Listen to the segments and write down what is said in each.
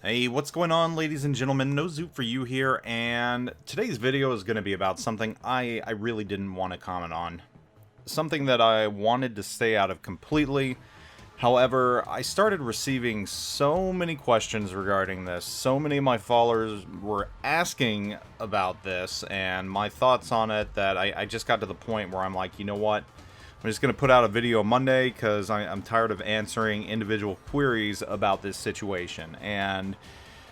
Hey, what's going on, ladies and gentlemen? NoZoupForYou here, and today's video is going to be about something I really didn't want to comment on. Something that I wanted to stay out of completely. However, I started receiving so many questions regarding this. So many of my followers were asking about this and my thoughts on it that I just got to the point where I'm like, you know what? I'm just going to put out a video Monday because I'm tired of answering individual queries about this situation. And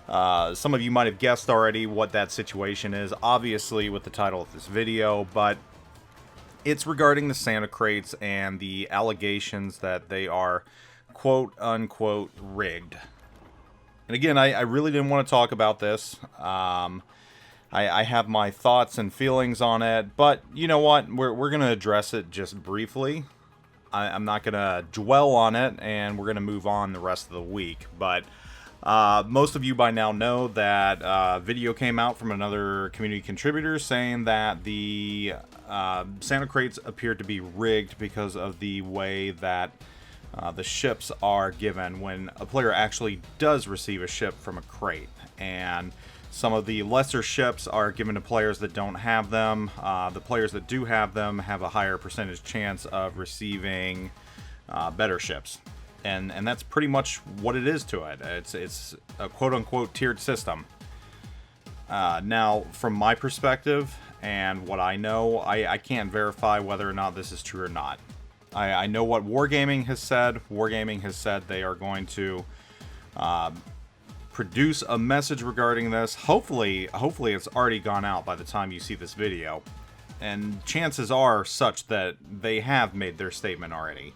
some of you might have guessed already what that situation is, obviously with the title of this video, but it's regarding the Santa crates and the allegations that they are quote-unquote rigged. And again, I really didn't want to talk about this. I have my thoughts and feelings on it, but you know what? We're going to address it just briefly. I'm not going to dwell on it, and we're going to move on the rest of the week. But most of you by now know that video came out from another community contributor saying that the Santa crates appeared to be rigged because of the way that the ships are given when a player actually does receive a ship from a crate. And some of the lesser ships are given to players that don't have them. The players that do have them have a higher percentage chance of receiving better ships. And that's pretty much what it is to it. It's a quote-unquote tiered system. Now, from my perspective and what I know, I can't verify whether or not this is true or not. I know what Wargaming has said. Wargaming has said they are going to produce a message regarding this. Hopefully it's already gone out by the time you see this video. And chances are such that they have made their statement already.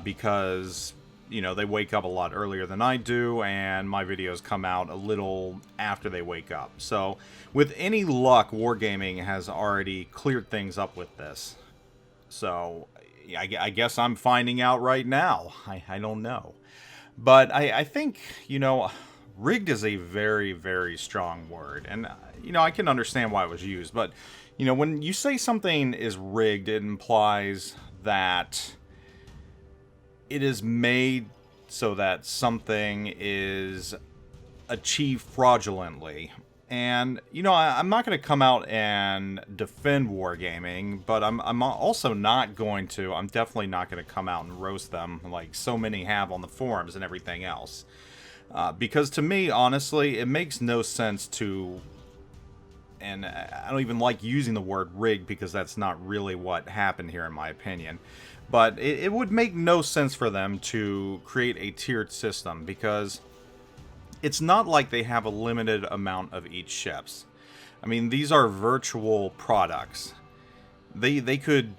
Because, you know, they wake up a lot earlier than I do, and my videos come out a little after they wake up. So, with any luck, Wargaming has already cleared things up with this. So, I guess I'm finding out right now. I don't know. But I think, you know, rigged is a very, very strong word. And, you know, I can understand why it was used. But, you know, when you say something is rigged, it implies that it is made so that something is achieved fraudulently. And, you know, I'm not going to come out and defend Wargaming, but I'm also not going to, I'm definitely not going to come out and roast them like so many have on the forums and everything else. Because to me, honestly, it makes no sense to, and I don't even like using the word rigged because that's not really what happened here in my opinion. But it would make no sense for them to create a tiered system because it's not like they have a limited amount of each ships. I mean, these are virtual products. They could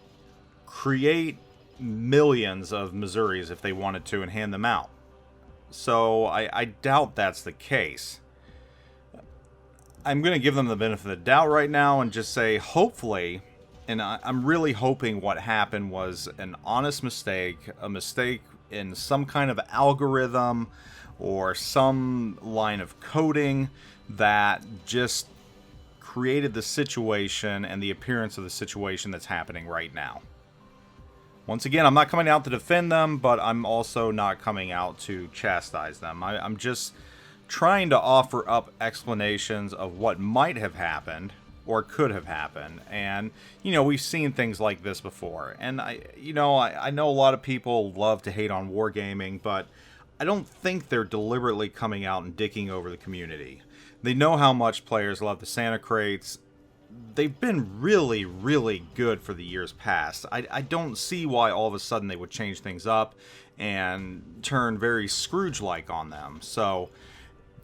create millions of Missouris if they wanted to and hand them out. So I doubt that's the case. I'm going to give them the benefit of the doubt right now and just say hopefully, and I'm really hoping what happened was an honest mistake, a mistake in some kind of algorithm or some line of coding that just created the situation and the appearance of the situation that's happening right now. Once again, I'm not coming out to defend them, but I'm also not coming out to chastise them. I'm just trying to offer up explanations of what might have happened or could have happened. And, you know, we've seen things like this before. And, I know a lot of people love to hate on Wargaming, but I don't think they're deliberately coming out and dicking over the community. They know how much players love the Santa crates. They've been really, really good for the years past. I don't see why all of a sudden they would change things up and turn very Scrooge-like on them. So,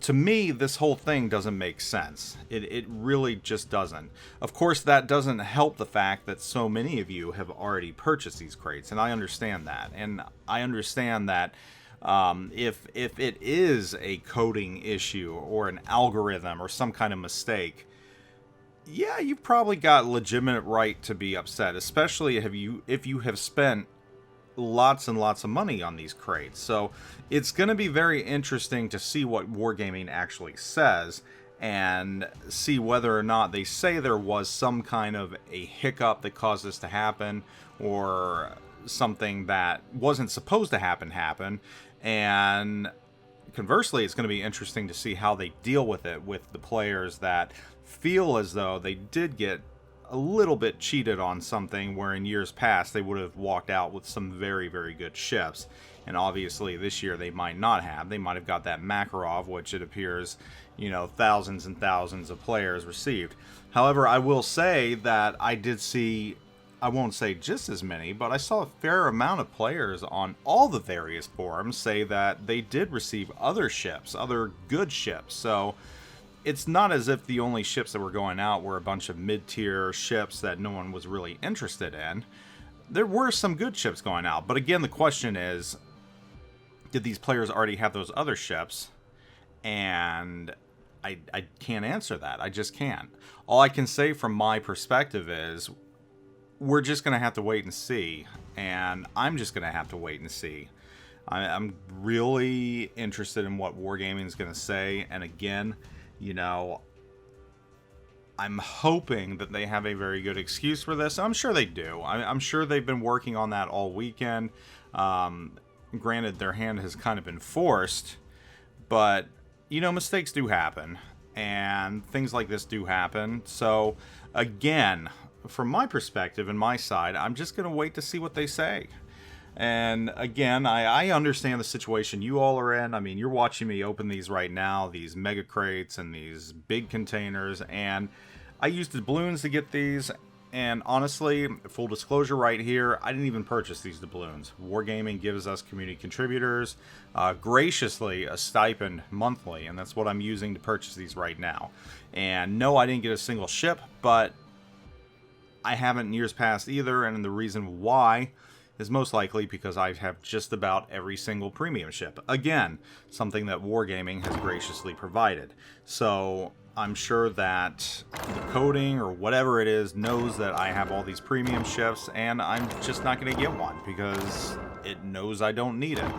to me, this whole thing doesn't make sense. It really just doesn't. Of course, that doesn't help the fact that so many of you have already purchased these crates, and I understand that. And I understand that if it is a coding issue or an algorithm or some kind of mistake, yeah, you've probably got legitimate right to be upset, especially if you have spent lots and lots of money on these crates. So it's going to be very interesting to see what Wargaming actually says and see whether or not they say there was some kind of a hiccup that caused this to happen or something that wasn't supposed to happen, and conversely, it's going to be interesting to see how they deal with it with the players that feel as though they did get a little bit cheated on something where in years past they would have walked out with some very, very good ships. And obviously this year they might not have. They might have got that Makarov, which it appears, you know, thousands and thousands of players received. However, I will say that I did see, I won't say just as many, but I saw a fair amount of players on all the various forums say that they did receive other ships, other good ships. So it's not as if the only ships that were going out were a bunch of mid-tier ships that no one was really interested in. There were some good ships going out, but again, the question is, did these players already have those other ships? And I can't answer that. I just can't. All I can say from my perspective is we're just going to have to wait and see. And I'm just going to have to wait and see. I'm really interested in what Wargaming is going to say. And again, you know, I'm hoping that they have a very good excuse for this. I'm sure they do. I'm sure they've been working on that all weekend. Granted, their hand has kind of been forced, but, you know, mistakes do happen, and things like this do happen. So, again, from my perspective and my side, I'm just going to wait to see what they say. And, again, I understand the situation you all are in. I mean, you're watching me open these right now, these mega crates and these big containers, and I used doubloons to get these. And honestly, full disclosure right here, I didn't even purchase these doubloons. Wargaming gives us community contributors graciously a stipend monthly, and that's what I'm using to purchase these right now. And no, I didn't get a single ship, but I haven't in years past either, and the reason why is most likely because I have just about every single premium ship. Again, something that Wargaming has graciously provided. So I'm sure that the coding or whatever it is knows that I have all these premium ships, and I'm just not going to get one because it knows I don't need it.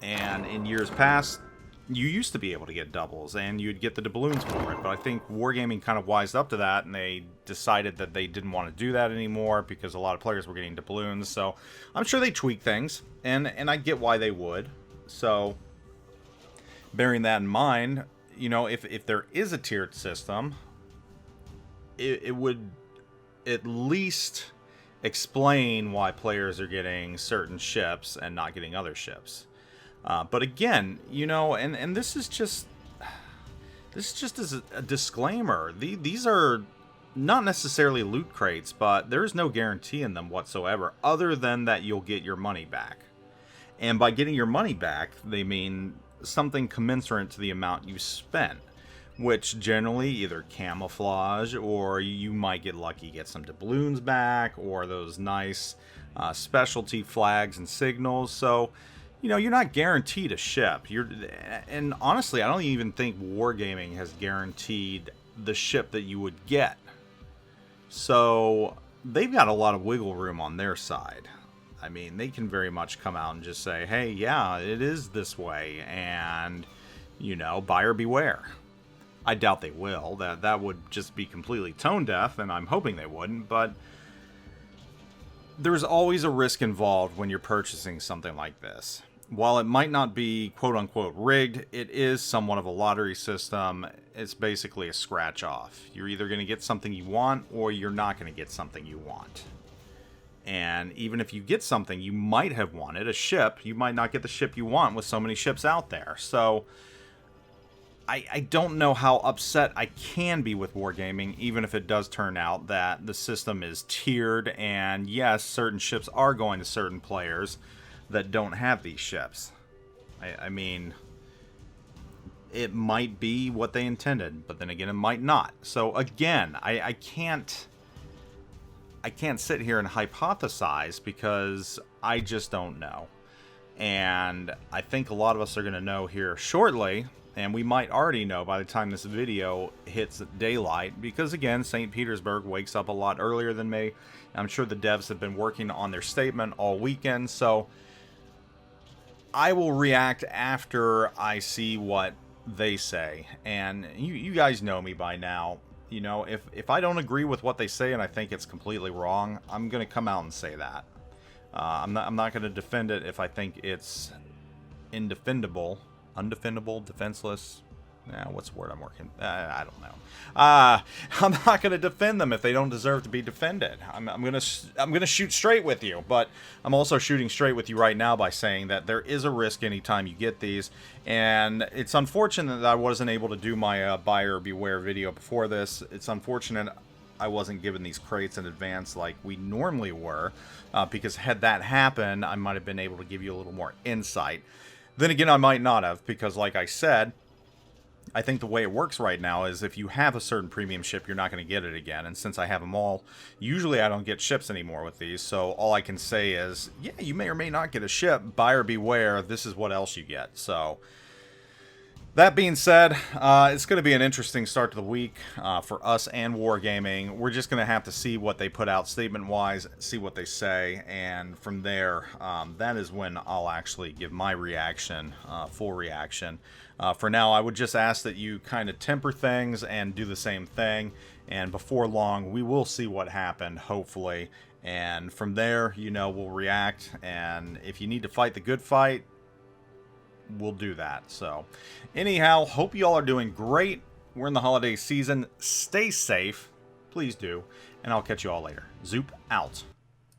And in years past, you used to be able to get doubles, and you'd get the doubloons for it. But I think Wargaming kind of wised up to that, and they decided that they didn't want to do that anymore because a lot of players were getting doubloons. So I'm sure they tweak things, and I get why they would. So bearing that in mind, you know, if there is a tiered system, it would at least explain why players are getting certain ships and not getting other ships. But again, you know, and this is just as a disclaimer. These are not necessarily loot crates, but there's no guarantee in them whatsoever, other than that you'll get your money back. And by getting your money back, they mean something commensurate to the amount you spent, which generally either camouflage, or you might get lucky, get some doubloons back, or those nice specialty flags and signals. So, you know, you're not guaranteed a ship. And honestly, I don't even think Wargaming has guaranteed the ship that you would get. So they've got a lot of wiggle room on their side. I mean, they can very much come out and just say, hey, yeah, it is this way, and, you know, buyer beware. I doubt they will. That would just be completely tone deaf, and I'm hoping they wouldn't, but there's always a risk involved when you're purchasing something like this. While it might not be quote-unquote rigged, it is somewhat of a lottery system. It's basically a scratch-off. You're either going to get something you want, or you're not going to get something you want. And even if you get something you might have wanted, a ship, you might not get the ship you want with so many ships out there. So I don't know how upset I can be with Wargaming, even if it does turn out that the system is tiered, and yes, certain ships are going to certain players that don't have these ships. I mean, it might be what they intended, but then again, it might not. So again, I can't sit here and hypothesize because I just don't know. And I think a lot of us are going to know here shortly, and we might already know by the time this video hits daylight, because again, St. Petersburg wakes up a lot earlier than me. I'm sure the devs have been working on their statement all weekend, so I will react after I see what they say. And you guys know me by now. You know, if I don't agree with what they say and I think it's completely wrong, I'm going to come out and say that. I'm not going to defend it if I think it's indefendable. undefendable, defenseless. What's the word I'm working? I don't know. I'm not going to defend them if they don't deserve to be defended. I'm gonna shoot straight with you, but I'm also shooting straight with you right now by saying that there is a risk anytime you get these, and it's unfortunate that I wasn't able to do my buyer beware video before this. It's unfortunate I wasn't given these crates in advance like we normally were, because had that happened, I might have been able to give you a little more insight. Then again, I might not have, because like I said, I think the way it works right now is if you have a certain premium ship, you're not going to get it again. And since I have them all, usually I don't get ships anymore with these. So all I can say is, yeah, you may or may not get a ship. Buyer beware. This is what else you get. So that being said, it's going to be an interesting start to the week for us and Wargaming. We're just going to have to see what they put out statement-wise, see what they say, and from there, that is when I'll actually give my reaction, full reaction. For now, I would just ask that you kind of temper things and do the same thing, and before long, we will see what happened, hopefully, and from there, you know, we'll react, and if you need to fight the good fight, we'll do that. So anyhow, hope you all are doing great. We're in the holiday season. Stay safe, please do, and I'll catch you all later. Zoop out.